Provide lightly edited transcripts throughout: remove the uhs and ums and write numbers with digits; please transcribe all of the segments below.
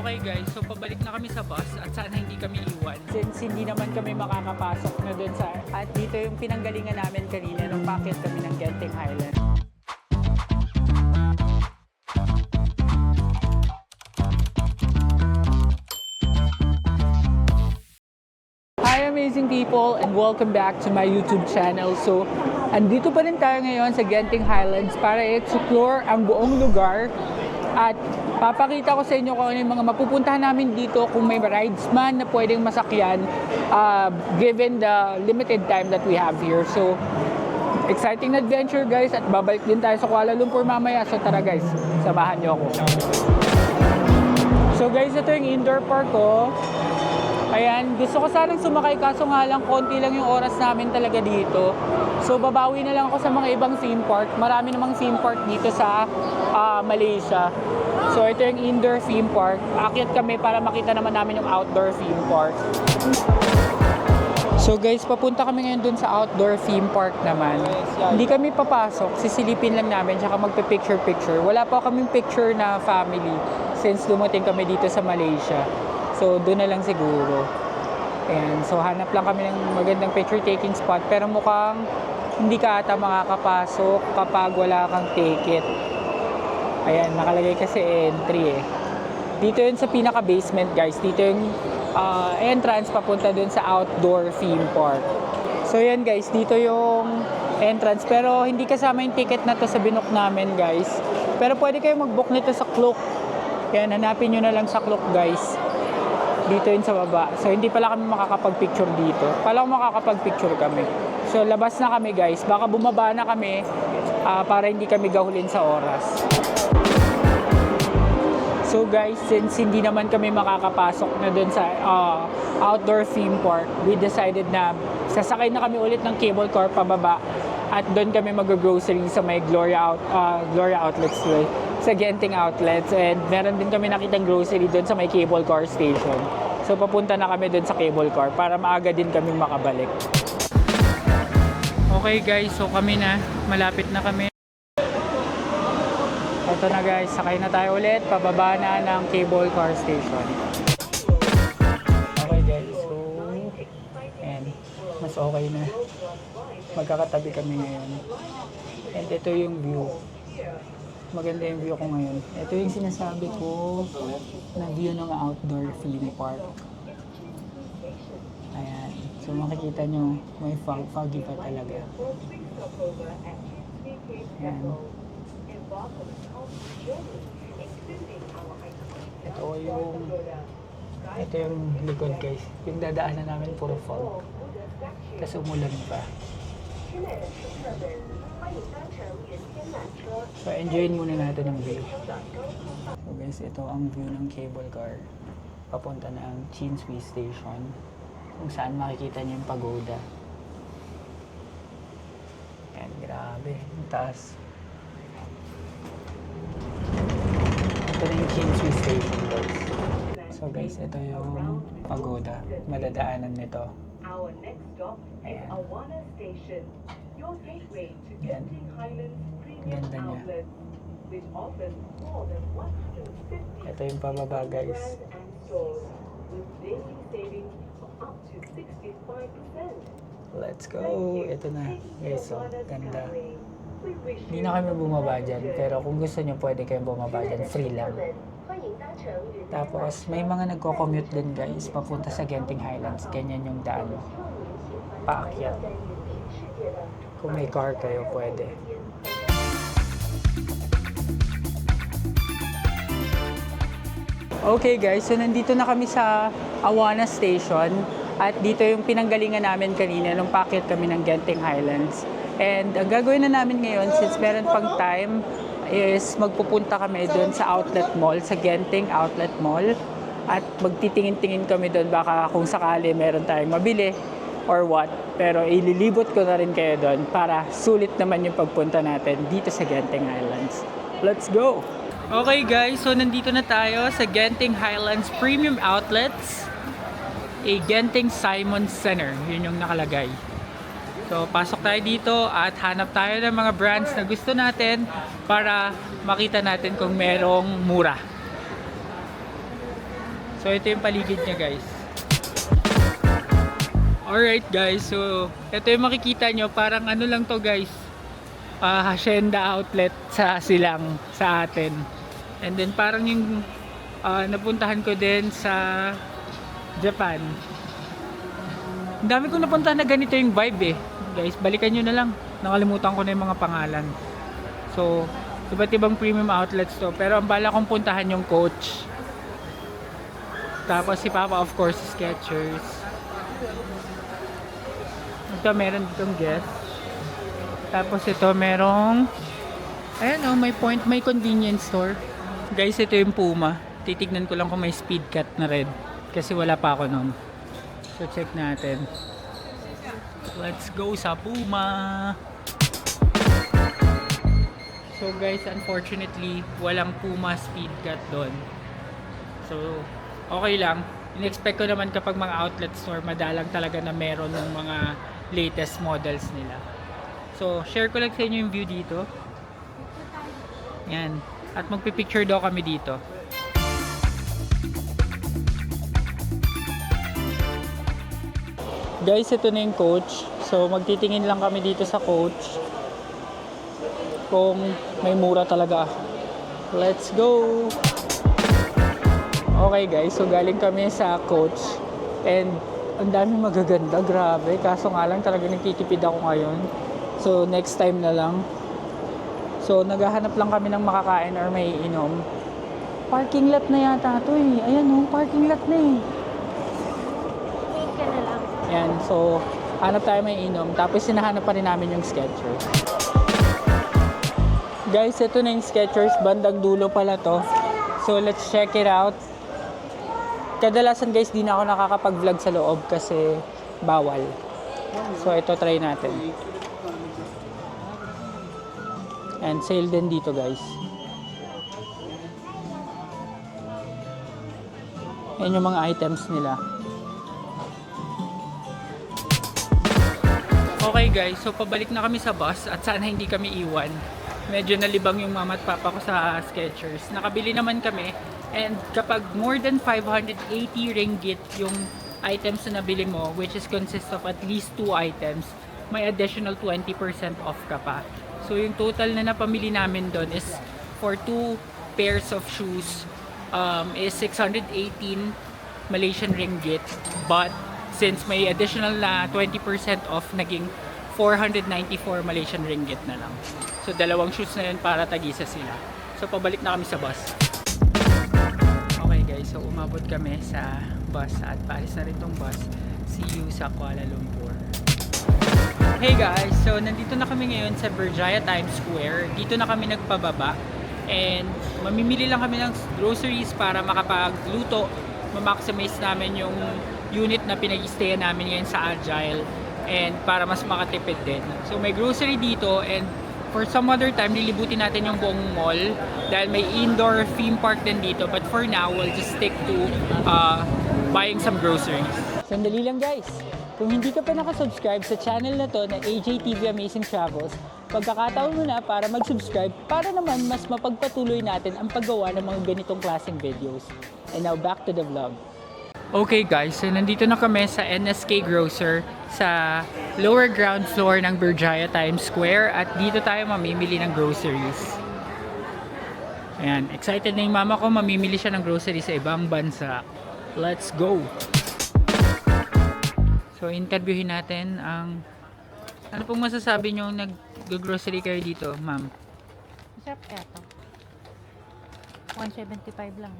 Okay guys, so pabalik na kami sa bus at sana hindi kami iwan. Since hindi naman kami makakapasok na dun sa... At dito yung pinanggalingan namin kanina nung packet kami ng Genting Highland. Hi amazing people and welcome back to my YouTube channel. So, andito pa rin tayo ngayon sa Genting Highlands para i-explore ang buong lugar at papakita ko sa inyo kung ano yung mga mapupuntahan namin dito kung may rides man na pwedeng masakyan given the limited time that we have here. So, exciting adventure guys at babalik din tayo sa Kuala Lumpur mamaya. So tara guys, samahan nyo ako. So guys, ito yung indoor park ko. Ayan, gusto ko sanang sumakay kaso nga lang konti lang yung oras namin talaga dito. So babawi na lang ako sa mga ibang theme park. Marami namang theme park dito sa Malaysia. So ito yung indoor theme park. Aakyat kami para makita naman namin yung outdoor theme park. So guys, papunta kami ngayon dun sa outdoor theme park naman. Hindi kami papasok, sisilipin lang namin tsaka magpe-picture-picture. Wala pa kaming picture na family since dumating kami dito sa Malaysia. So, doon na lang siguro. And so, hanap lang kami ng magandang picture-taking spot. Pero mukhang hindi ka ata makakapasok kapag wala kang ticket. Ayan, nakalagay kasi entry eh. Dito yun sa pinaka-basement guys. Dito yung entrance papunta dun sa outdoor theme park. So, yan guys. Dito yung entrance. Pero hindi kasama yung ticket na to sa binook namin guys. Pero pwede kayo mag-book nito sa Klook. Yan, hanapin nyo na lang sa Klook guys. Dito yun sa baba. So, hindi pala kami makakapag-picture dito. Pala kung makakapag-picture kami. So, labas na kami guys. Baka bumaba na kami para hindi kami gahulin sa oras. So guys, since hindi naman kami makakapasok na dun sa outdoor theme park, we decided na sasakay na kami ulit ng cable car pababa at doon kami mag-grocery sa may Gloria Outlets sa Genting Outlets, and meron din kami nakitang grocery doon sa may cable car station. So papunta na kami doon sa cable car para maaga din kami makabalik. Okay guys, so kami na, malapit na kami. Ito na guys, sakay na tayo ulit, pababa na ng cable car station. Okay guys, so and mas okay na. Magkakatabi kami ngayon. And ito yung view. Maganda yung view ko ngayon. Ito yung sinasabi ko na view ng outdoor theme park. Ayan. So makikita nyo, may foggy pa talaga. Ayan. Ito yung likod guys. Yung dadaanan namin puro fog. Kasi umulan pa. So enjoyin muna natin ang view. So guys, ito ang view ng cable car. Papunta na ang Chinsui Station. Kung saan makikita niyo yung pagoda. Ayan, grabe. Ang taas. Ito na yung Chinsui Station guys. So guys, ito yung pagoda. Madadaanan nito. Ayan. Yan. Ganda niya. Ito yung pababa guys. Let's go! Ito na guys, so ganda. Hindi na kami bumaba dyan, pero kung gusto nyo pwede kayong bumaba dyan, free lang. Tapos may mga nagko-commute din guys papunta sa Genting Highlands. Ganyan yung daan paakyat. Kung may car kayo pwede. Okay guys, so nandito na kami sa Awana Station at dito yung pinanggalingan namin kanina nung paakyat kami ng Genting Highlands. And ang gagawin na namin ngayon, since meron pang time, is magpupunta kami doon sa outlet mall, sa Genting Outlet Mall. At magtitingin-tingin kami doon baka kung sakali meron tayong mabili or what. Pero ililibot ko na rin kayo doon para sulit naman yung pagpunta natin dito sa Genting Highlands. Let's go! Okay guys, so nandito na tayo sa Genting Highlands Premium Outlets, a Genting Simon Center. Yun yung nakalagay. So, pasok tayo dito at hanap tayo ng mga brands na gusto natin para makita natin kung merong mura. So ito yung paligid niya guys. Alright guys, so ito yung makikita nyo, parang ano lang to guys, hacienda outlet sa silang sa atin. And then parang yung napuntahan ko din sa Japan. Ang dami kong napuntahan na ganito yung vibe eh. Guys, balikan nyo na lang. Nakalimutan ko na yung mga pangalan. So, iba't ibang premium outlets to. Pero ang bala kong puntahan yung Coach. Tapos si Papa of course, Skechers. Ito meron ditong Guess. Tapos ito merong ayan oh, may convenience store. Guys, ito yung Puma. Titignan ko lang kung may speed cut na red. Kasi wala pa ako nun. So check natin. Let's go sa Puma. So guys, unfortunately, walang Puma speed cut doon. So, okay lang. In-expect ko naman kapag mga outlet store, madalang talaga na meron ng mga latest models nila. So, share ko lang sa inyo yung view dito. Yan. At magpipicture daw kami dito. Guys, ito na yung Coach. So, magtitingin lang kami dito sa Coach kung may mura talaga. Let's go! Okay guys, so galing kami sa Coach and ang daming magaganda, grabe. Kaso nga lang talaga nagtitipid ako ngayon. So next time na lang. So naghahanap lang kami ng makakain or may inom. Parking lot na yata ito eh. Ayan oh, parking lot na eh. Wait ka na lang. Ayan, so hanap tayo may inom. Tapos sinahanap pa rin namin yung Skechers. Guys, ito na yung Skechers. Bandang dulo pala to. So let's check it out. Kadalasan guys, di na ako nakakapag-vlog sa loob kasi bawal. So ito, try natin. And sale din dito guys. Yan yung mga items nila. Okay guys, so pabalik na kami sa bus at sana hindi kami iwan. Medyo nalibang yung mama at papa ko sa Skechers. Nakabili naman kami. And kapag more than 580 ringgit yung items na nabili mo, which is consists of at least 2 items, may additional 20% off ka pa. So yung total na napamili namin doon is for 2 pairs of shoes is 618 Malaysian ringgit. But since may additional na 20% off, naging 494 Malaysian ringgit na lang. So dalawang shoes na yun para tagisa sila. So pabalik na kami sa bus. So umabot kami sa bus at paalis na rin tong bus. See you sa Kuala Lumpur. Hey guys, so nandito na kami ngayon sa Berjaya Times Square. Dito na kami nagpababa and mamimili lang kami ng groceries para makapagluto. Ma-maximize namin yung unit na pinag-stayan namin ngayon sa Agile and para mas makatipid din. So may grocery dito and for some other time, lilibutin natin yung buong mall dahil may indoor theme park din dito. But for now, we'll just stick to buying some groceries. Sandali lang guys. Kung hindi ka pa nakasubscribe sa channel na to na AJTV Amazing Travels, pagkakataon mo na para mag-subscribe para naman mas mapagpatuloy natin ang paggawa ng mga ganitong klaseng videos. And now, back to the vlog. Okay guys, so nandito na kami sa NSK Grocer sa lower ground floor ng Berjaya Times Square at dito tayo mamimili ng groceries. Ayan, excited na yung mama ko, mamimili siya ng groceries sa ibang bansa. Let's go! So interviewin natin ang ano pong masasabi nyo nag-grocery kayo dito, ma'am? Masarap kaya to. 175 lang.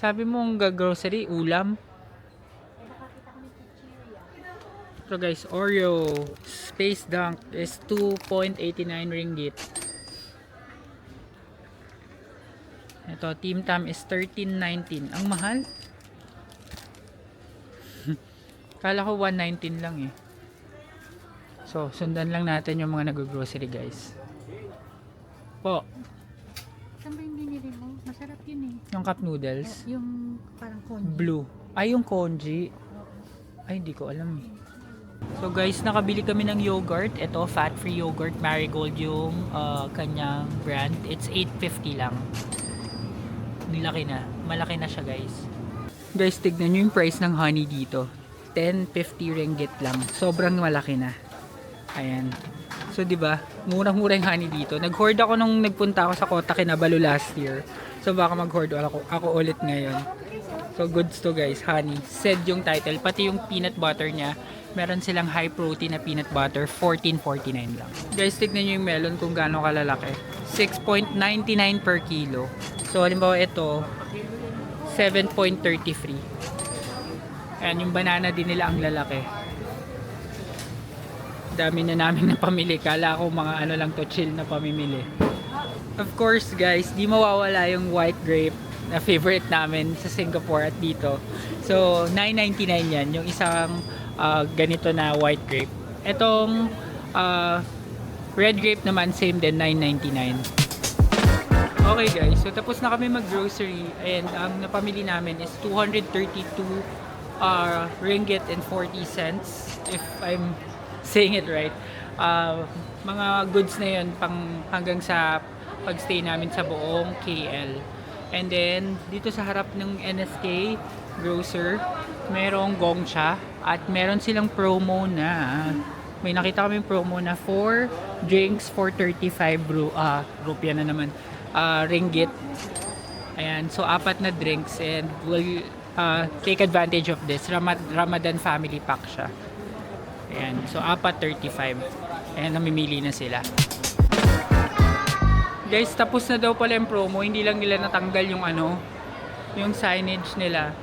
Sabi mo ang grocery, ulam. So guys, Oreo Space Dunk is 2.89 ringgit. Ito, Team Tam is 13.19. Ang mahal. Kala ko 119 lang eh. So, sundan lang natin yung mga nag-grocery guys. Po. Saan ba yung binili mo? Masarap yun eh. Yung cup noodles. Yung parang konji. Blue. Ay, yung congee. Ay, hindi ko alam eh. So guys, nakabili kami ng yogurt. Ito, fat-free yogurt. Marigold yung kanyang brand. It's 8.50 lang. Nilaki na. malaki na siya guys. Guys, tignan nyo yung price ng honey dito. 10.50 ringgit lang. Sobrang malaki na. Ayan. So, di ba? Murang-mura yung honey dito. Nag-hoard ako nung nagpunta ako sa Kota Kinabalu last year. So, baka mag-hoard ako ulit ngayon. So, goods to guys. Honey. Said yung title. Pati yung peanut butter niya. Meron silang high protein na peanut butter. 14.49 lang. Guys, tignan nyo yung melon kung gaano kalalaki. 6.99 per kilo. So, halimbawa ito, 7.33. Ayan, yung banana din nila ang lalaki. Dami na namin na pamili. Kala ko mga ano lang to, chill na pamimili. Of course guys, di mawawala yung white grape na favorite namin sa Singapore at dito. So, 9.99 yan. Yung isang ganito na white grape. Etong red grape naman, same din, 9.99. Okay guys, so tapos na kami mag-grocery and ang napamili namin is 232 ringgit and 40 cents if I'm saying it right. Mga goods na yun pang hanggang sa pagstay namin sa buong KL. And then dito sa harap ng NSK grocer, merong Gongcha at meron silang promo na may nakita kaming promo na 4 drinks for 35 rupiah na naman, ringgit. Ayan, so 4 na drinks and we'll take advantage of this. Ramadan family pack siya. Ayan, so 4.35. Ayan, namimili na sila. Guys, tapos na daw pala yung promo. Hindi lang nila natanggal yung yung signage nila.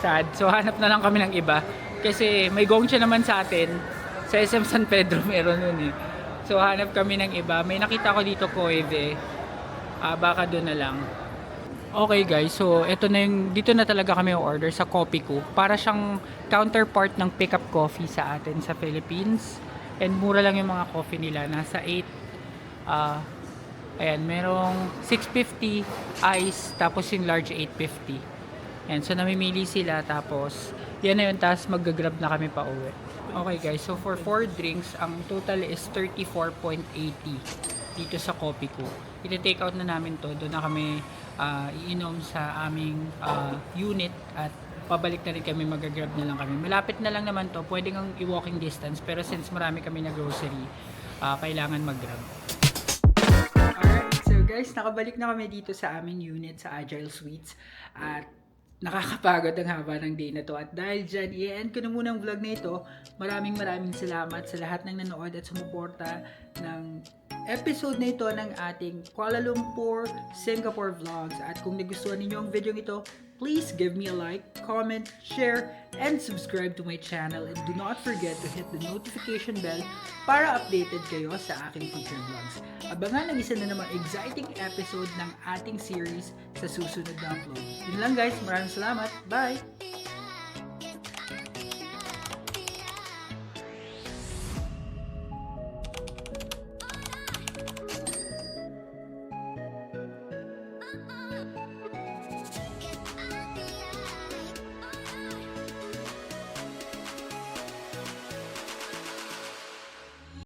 Sad. So hanap na lang kami ng iba. Kasi may Gongcha naman sa atin. Sa SM San Pedro meron nun eh. So hanap kami ng iba. May nakita ko dito Koeve. Baka doon na lang. Okay guys, so ito na yung, dito na talaga kami order sa Kopiko. Para siyang counterpart ng Pickup Coffee sa atin sa Philippines. And mura lang yung mga coffee nila. Nasa 8, ayan, merong 650 ice, tapos yung large 850. And so namimili sila, tapos yan na yun, tapos mag-grab na kami pa uwi. Okay guys, so for 4 drinks, ang total is 34.80 dito sa Kopiko. Iti-take out na namin to, doon na kami iinom sa aming unit at pabalik na rin kami, mag-grab na lang kami. Malapit na lang naman to, pwede ngang i-walking distance, pero since marami kami na grocery, kailangan mag-grab. Alright, so guys, nakabalik na kami dito sa aming unit sa Agile Suites at nakakapagod ang haba ng day na to. At dahil dyan, i-end ko na muna ang vlog na ito. Maraming salamat sa lahat ng nanood at sumuporta ng episode na ito ng ating Kuala Lumpur, Singapore vlogs. At kung nagustuhan ninyo ang video ito, please give me a like, comment, share, and subscribe to my channel. And do not forget to hit the notification bell para updated kayo sa aking future vlogs. Abangan ang isa na namang exciting episode ng ating series sa susunod na upload. Yun lang guys, maraming salamat. Bye!